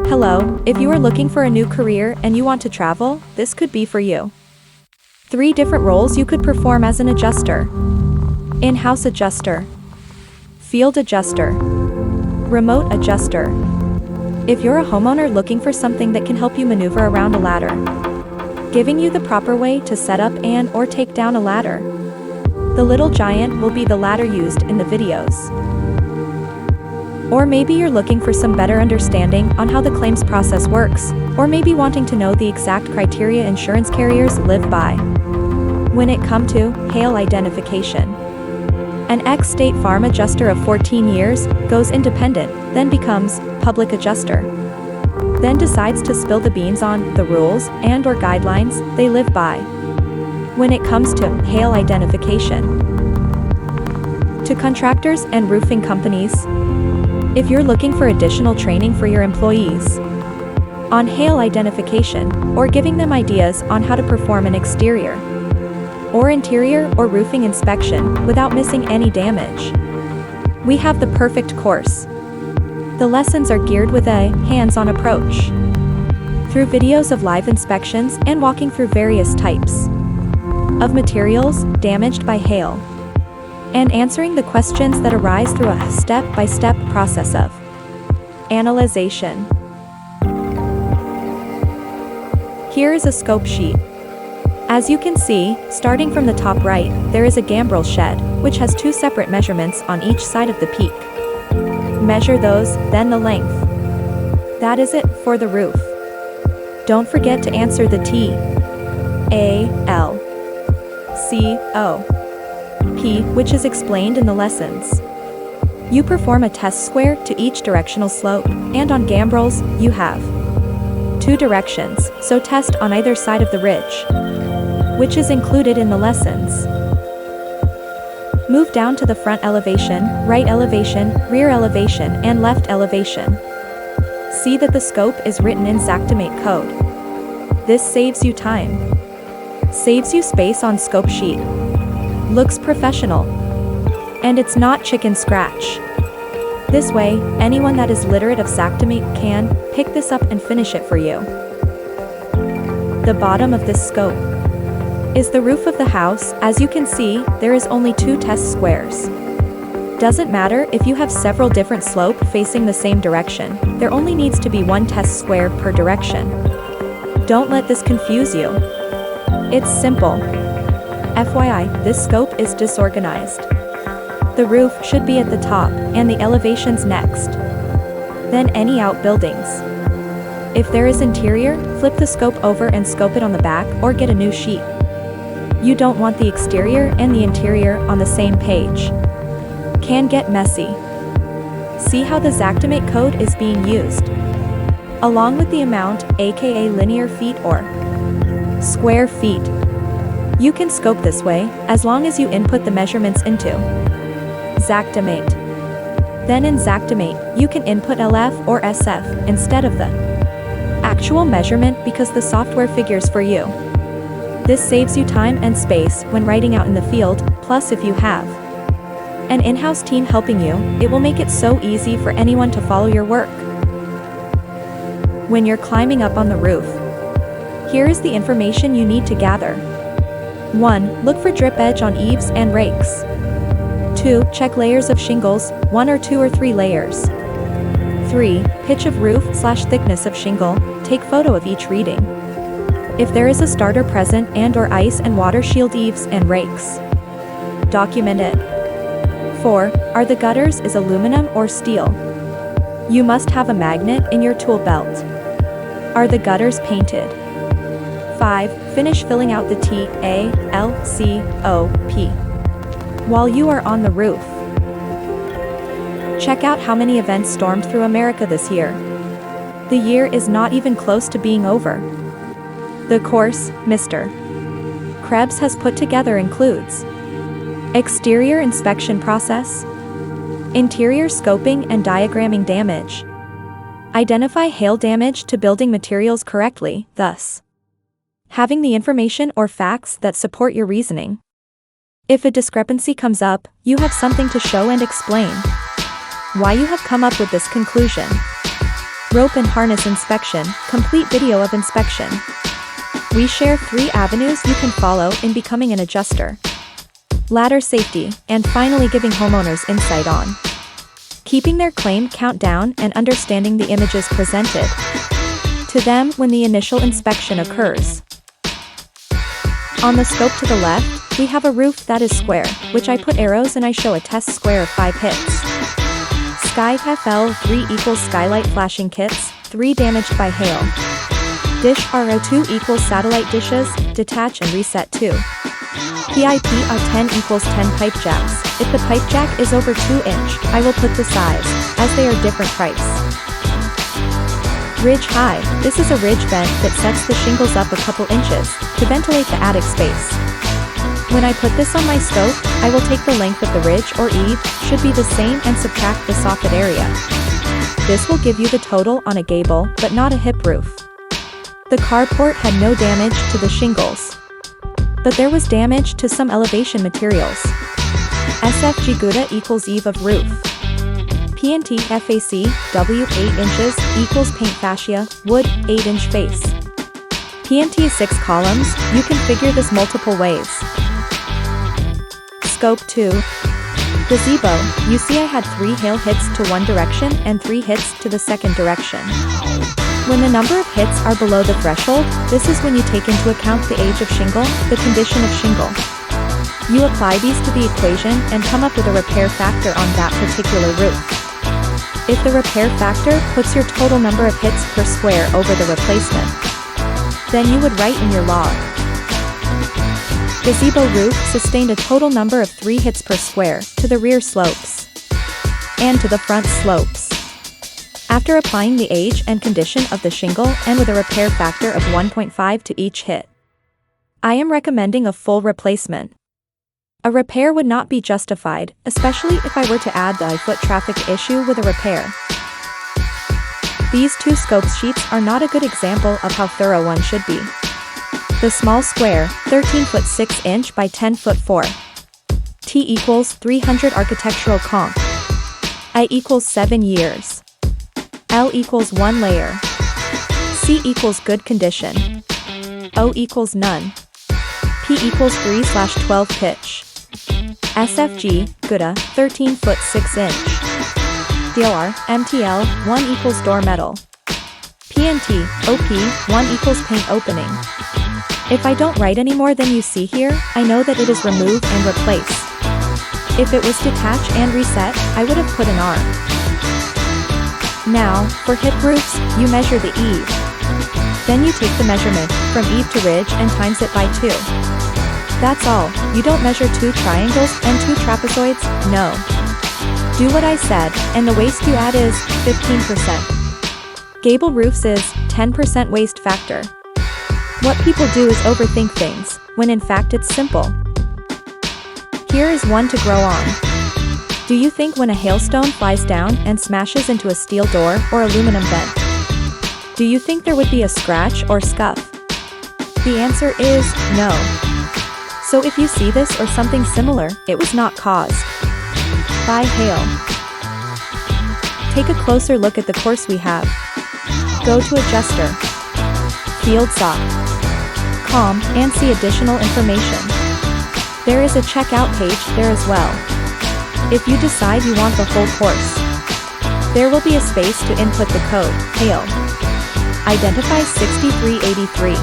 Hello, if you are looking for a new career and you want to travel, this could be for you. 3 different roles you could perform as an adjuster. In-house adjuster, field adjuster, remote adjuster. If you're a homeowner looking for something that can help you maneuver around a ladder, giving you the proper way to set up and/or take down a ladder. The little giant will be the ladder used in the videos. Or maybe you're looking for some better understanding on how the claims process works, or maybe wanting to know the exact criteria insurance carriers live by when it comes to hail identification. An ex-State Farm adjuster of 14 years goes independent, then becomes public adjuster, then decides to spill the beans on the rules and/or guidelines they live by when it comes to hail identification. To contractors and roofing companies, if you're looking for additional training for your employees on hail identification, or giving them ideas on how to perform an exterior or interior or roofing inspection without missing any damage, we have the perfect course. The lessons are geared with a hands-on approach, through videos of live inspections and walking through various types of materials damaged by hail, and answering the questions that arise through a step-by-step process of analyzation. Here is a scope sheet. As you can see, starting from the top right, there is a gambrel shed, which has 2 separate measurements on each side of the peak. Measure those, then the length. That is it for the roof. Don't forget to answer the T, A, L, C, O, P, which is explained in the lessons. You perform a test square to each directional slope, and on gambrels, you have 2 directions, so test on either side of the ridge, which is included in the lessons. Move down to the front elevation, right elevation, rear elevation, and left elevation. See that the scope is written in Xactimate code. This saves you time, saves you space on scope sheet, looks professional, and it's not chicken scratch. This way, anyone that is literate of Xactimate can pick this up and finish it for you. The bottom of this scope is the roof of the house. As you can see, there is only 2 test squares. Doesn't matter if you have several different slope facing the same direction, there only needs to be 1 test square per direction. Don't let this confuse you. It's simple. FYI, this scope is disorganized. The roof should be at the top, and the elevations next. Then any outbuildings. If there is interior, flip the scope over and scope it on the back, or get a new sheet. You don't want the exterior and the interior on the same page. Can get messy. See how the Xactimate code is being used, along with the amount, aka linear feet or square feet. You can scope this way, as long as you input the measurements into Xactimate. Then in Xactimate, you can input LF or SF instead of the actual measurement, because the software figures for you. This saves you time and space when writing out in the field, plus if you have an in-house team helping you, it will make it so easy for anyone to follow your work. When you're climbing up on the roof, here is the information you need to gather. 1. Look for drip edge on eaves and rakes. 2. Check layers of shingles, 1 or 2 or 3 layers. 3. Pitch of roof/thickness of shingle, take photo of each reading. If there is a starter present and/or ice and water shield eaves and rakes, document it. 4. Are the gutters is aluminum or steel? You must have a magnet in your tool belt. Are the gutters painted? 5. Finish filling out the T, A, L, C, O, P while you are on the roof. Check out how many events stormed through America this year. The year is not even close to being over. The course Mr. Krebs has put together includes exterior inspection process, interior scoping and diagramming damage, identify hail damage to building materials correctly, thus having the information or facts that support your reasoning. If a discrepancy comes up, you have something to show and explain why you have come up with this conclusion. Rope and harness inspection, complete video of inspection. We share 3 avenues you can follow in becoming an adjuster. Ladder safety, and finally giving homeowners insight on keeping their claim count down and understanding the images presented to them when the initial inspection occurs. On the scope to the left, we have a roof that is square, which I put arrows and I show a test square of 5 hits. Sky FL 3 equals skylight flashing kits, 3 damaged by hail. Dish RO2 equals satellite dishes, detach and reset 2. PIP R10 equals 10 pipe jacks. If the pipe jack is over 2 inch, I will put the size, as they are different price. Ridge high, this is a ridge vent that sets the shingles up a couple inches, to ventilate the attic space. When I put this on my scope, I will take the length of the ridge or eave, should be the same, and subtract the soffit area. This will give you the total on a gable, but not a hip roof. The carport had no damage to the shingles, but there was damage to some elevation materials. SFG Gouda equals eave of roof. PNT FAC, W 8 inches, equals paint fascia, wood, 8-inch face. PNT is 6 columns, you can figure this multiple ways. Scope 2. Gazebo, you see I had 3 hail hits to one direction and 3 hits to the second direction. When the number of hits are below the threshold, this is when you take into account the age of shingle, the condition of shingle. You apply these to the equation and come up with a repair factor on that particular roof. If the repair factor puts your total number of hits per square over the replacement, then you would write in your log. Gazebo roof sustained a total number of 3 hits per square to the rear slopes and to the front slopes. After applying the age and condition of the shingle and with a repair factor of 1.5 to each hit, I am recommending a full replacement. A repair would not be justified, especially if I were to add the foot traffic issue with a repair. These 2 scopes sheets are not a good example of how thorough one should be. The small square, 13 foot 6 inch by 10 foot 4. T equals 300 architectural comp. I equals 7 years. L equals 1 layer. C equals good condition. O equals none. P equals 3/12 pitch. SFG, Gouda, 13 foot 6 inch. DOR, MTL, 1 equals door metal. PNT, OP, 1 equals paint opening. If I don't write any more than you see here, I know that it is remove and replace. If it was detach and reset, I would have put an R. Now, for hip roofs, you measure the eave. Then you take the measurement from eave to ridge and times it by 2. That's all, you don't measure 2 triangles and 2 trapezoids, no. Do what I said, and the waste you add is 15%. Gable roofs is 10% waste factor. What people do is overthink things, when in fact it's simple. Here is one to grow on. Do you think when a hailstone flies down and smashes into a steel door or aluminum vent, do you think there would be a scratch or scuff? The answer is no. So if you see this or something similar, it was not caused by hail. Take a closer look at the course we have. Go to Adjuster, Field Sock, Com, and see additional information. There is a checkout page there as well. If you decide you want the whole course, there will be a space to input the code, hail. Identify 6383.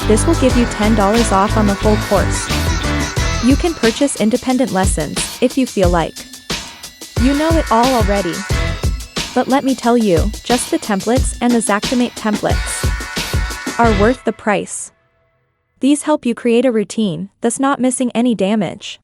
This will give you $10 off on the whole course. You can purchase independent lessons, if you feel like. You know it all already. But let me tell you, just the templates and the Xactimate templates are worth the price. These help you create a routine, thus not missing any damage.